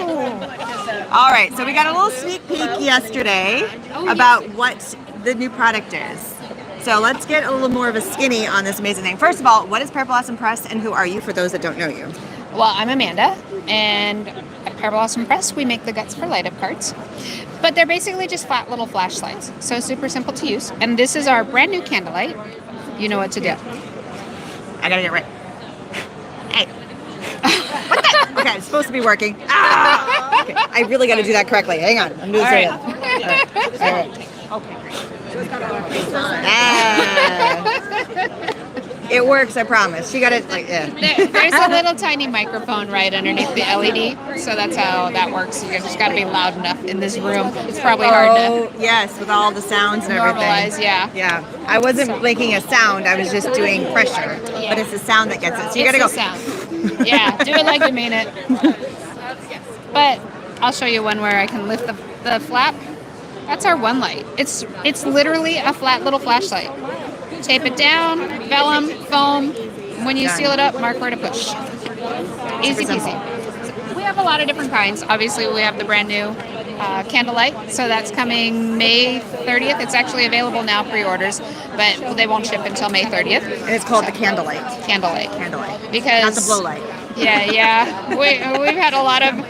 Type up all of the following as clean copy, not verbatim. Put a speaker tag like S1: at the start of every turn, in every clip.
S1: All right, so we got a little sneak peek yesterday about what the new product is. So let's get a little more of a skinny on this amazing thing. First of all, what is Pear Blossom Press and who are you for those that don't know you?
S2: Well, I'm Amanda, and at Pear Blossom Press, we make the guts for light-up cards. But they're basically just flat little flashlights, so super simple to use. And this is our brand new Candlelight. You know what to do.
S1: I gotta get right. Hey. What the? Okay, it's supposed to be working. Ah! Okay, I really gotta do that correctly. Hang on, I'm doing it. All right. Okay, great. It works, I promise. You got it like
S2: There's a little tiny microphone right underneath the LED, so that's how that works. You just got to be loud enough in this room. It's probably hard to
S1: yes, with all the sounds and
S2: normalize.
S1: Everything.
S2: Yeah.
S1: I wasn't making a sound. I was just doing pressure, but it's the sound that gets it. So you got to go.
S2: Sound. Yeah, do it like you mean it. But I'll show you one where I can lift the flap. That's our one light. It's literally a flat little flashlight. Tape it down, vellum, foam. When you seal it up, mark where to push. Easy peasy. We have a lot of different kinds. Obviously, we have the brand new Candlelight, so that's coming May 30th. It's actually available now, pre-orders, but they won't ship until May 30th.
S1: And it's called the Candlelight.
S2: Candlelight. Because
S1: not the blow light.
S2: Yeah. We've had a lot of.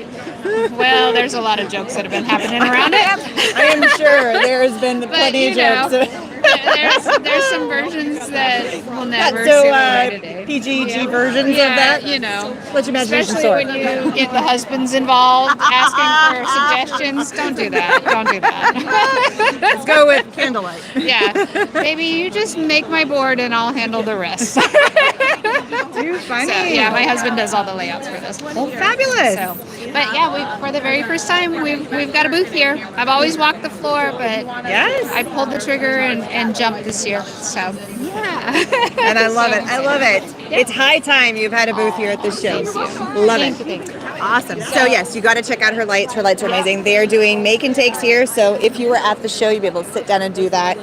S2: Well, there's a lot of jokes that have been happening around it.
S1: I am sure there's been plenty of jokes.
S2: There's some versions that will never see the light of day.
S1: PG versions of that.
S2: You know.
S1: Let your imagination
S2: Especially
S1: soar.
S2: when you get the husbands involved asking for suggestions. Don't do that. Don't do that.
S1: Let's go with Candlelight.
S2: Yeah. Baby, you just make my board and I'll handle the rest.
S1: Too funny.
S2: So, yeah, my husband does all the layouts for this.
S1: Oh, fabulous.
S2: So, but yeah, for the very first time, we've got a booth here. I've always walked the floor, but
S1: yes,
S2: I pulled the trigger and jumped this year. So yeah,
S1: and I love it. I love it. Yeah. It's high time you've had a booth here at this show. Love it.
S2: Thank you.
S1: Awesome. So yes, you got to check out her lights. Her lights are amazing. They are doing make and takes here. So if you were at the show, you'd be able to sit down and do that.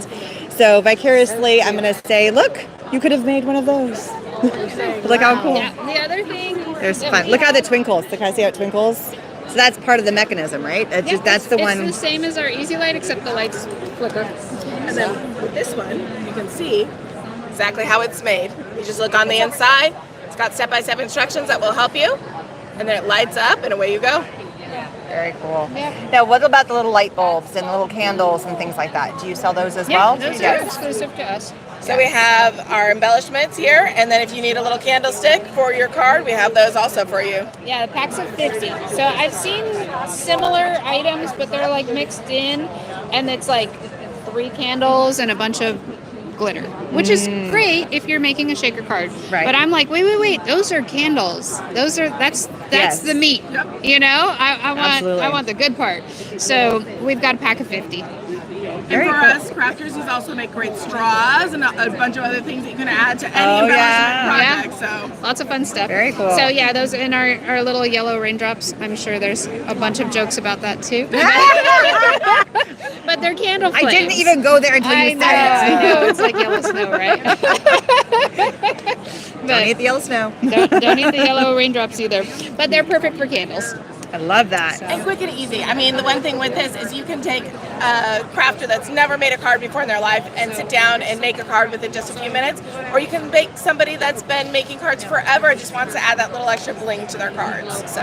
S1: So vicariously, I'm going to say, look, you could have made one of those. Look how cool.
S2: Yeah. The other thing.
S1: There's fun. Look how it twinkles. Look how see how it twinkles. So that's part of the mechanism, right? That's the one.
S2: It's the same as our Easy Light, except the lights flicker.
S3: And then with this one, you can see exactly how it's made. You just look on the inside. It's got step-by-step instructions that will help you. And then it lights up and away you go.
S1: Very cool.
S2: Yeah.
S1: Now, what about the little light bulbs and little candles and things like that? Do you sell those as well?
S2: Those are exclusive to us.
S3: So we have our embellishments here, and then if you need a little candlestick for your card, we have those also for you.
S2: Yeah, the packs of 50. So I've seen similar items, but they're like mixed in, and it's like 3 candles and a bunch of glitter, which is great if you're making a shaker card.
S1: Right.
S2: But I'm like, wait, those are candles. That's
S1: Yes.
S2: the meat. You know, I want the good part. So we've got a pack of 50.
S3: And for us crafters, these also make great straws and a bunch of other things that you can add to any embellishment project. So
S2: Lots of fun stuff.
S1: Very cool.
S2: So yeah, those in our little yellow raindrops. I'm sure there's a bunch of jokes about that too. But they're candle flames.
S1: I didn't even go there until you said it.
S2: I know. It's like yellow snow, right?
S1: Don't eat the yellow snow.
S2: Don't eat the yellow raindrops either. But they're perfect for candles.
S1: I love that.
S3: and quick and easy. I mean, the one thing with this is you can take a crafter that's never made a card before in their life and sit down and make a card within just a few minutes, or you can make somebody that's been making cards forever and just wants to add that little extra bling to their cards. So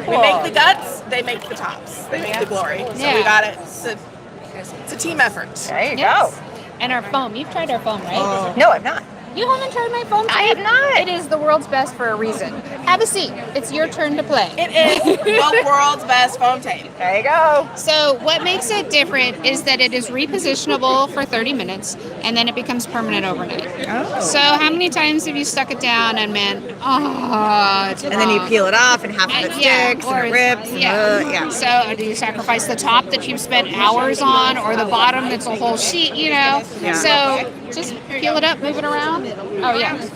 S3: we make the guts, they make the tops, they make the glory. So we got it. It's a team effort.
S1: There you go.
S2: And our foam. You've tried our foam, right?
S1: No, I'm not.
S2: You haven't tried my foam?
S1: I have not.
S2: It is the world's best for a reason. Have a seat. It's your turn to play.
S3: It is the world's best foam tape.
S1: There you go.
S2: So what makes it different is that it is repositionable for 30 minutes and then it becomes permanent overnight.
S1: Oh.
S2: So how many times have you stuck it down and it's
S1: And then you peel it off and half of it sticks and it rips.
S2: Yeah. So do you sacrifice the top that you've spent hours on or the bottom that's a whole sheet, you know?
S1: Yeah.
S2: So just peel it up, move it around. Oh yeah.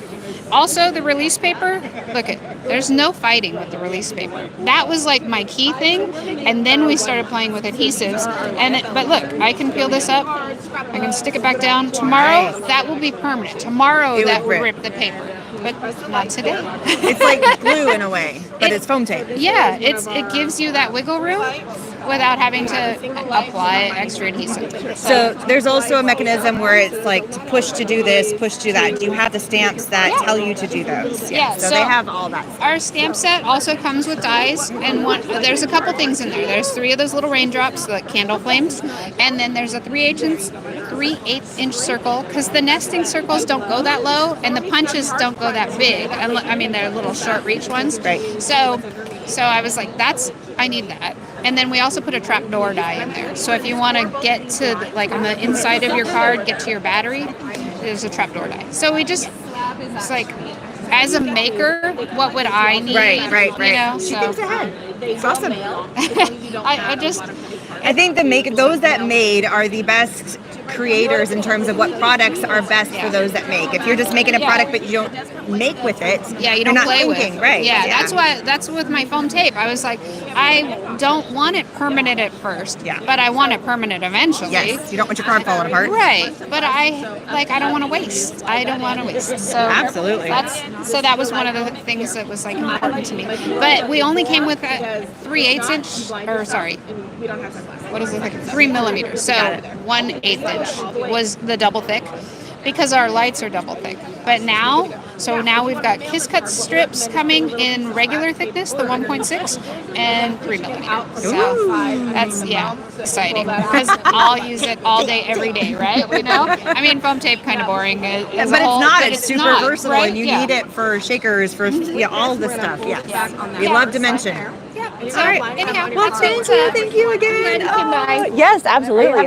S2: Also, the release paper, look it, there's no fighting with the release paper. That was like my key thing, and then we started playing with adhesives. But look, I can peel this up, I can stick it back down. Tomorrow, that will be permanent. Tomorrow, that will rip the paper. but not today.
S1: It's like glue in a way, but it's foam tape.
S2: Yeah, it gives you that wiggle room without having to apply extra adhesive.
S1: So there's also a mechanism where it's like to push to do this, push to do that. Do you have the stamps that tell you to do those?
S2: Yeah,
S1: So they have all that.
S2: Our stamp set also comes with dies, and there's a couple things in there. There's 3 of those little raindrops, like candle flames, and then there's a 3/8 inch circle, because the nesting circles don't go that low, and the punches don't go that big. I mean, they're little short reach ones.
S1: Right.
S2: So I was like, I need that. And then we also put a trapdoor die in there. So if you want to get to, like, on the inside of your card, get to your battery, there's a trapdoor die. So it's like, as a maker, what would I need?
S1: Right.
S2: You know,
S1: She thinks ahead. It's awesome. I think those that made are the best creators in terms of what products are best for those that make. If you're just making a product but you don't make with it,
S2: you don't
S1: you're not
S2: play
S1: thinking,
S2: with.
S1: right?
S2: Yeah, that's with my foam tape. I was like, I don't want it permanent at first, but I want it permanent eventually.
S1: Yes, you don't want your card falling apart.
S2: Right, but I don't want to waste. So
S1: absolutely.
S2: That was one of the things that was like important to me. But we only came with a 3/8 inch, or sorry, what is it? 3 millimeters. So 1/8 inch was the double thick, because our lights are double thick. But now we've got Kiss Cut strips coming in regular thickness, the 1.6, and 3 millimeters. So that's exciting, because I'll use it all day, every day, right? You know, I mean, foam tape kind of boring,
S1: but it's not. It's super versatile, right? And you need it for shakers, for all this stuff. Yes, we love dimension.
S2: So, anyhow,
S1: Well, thank you again.
S4: Yes, absolutely.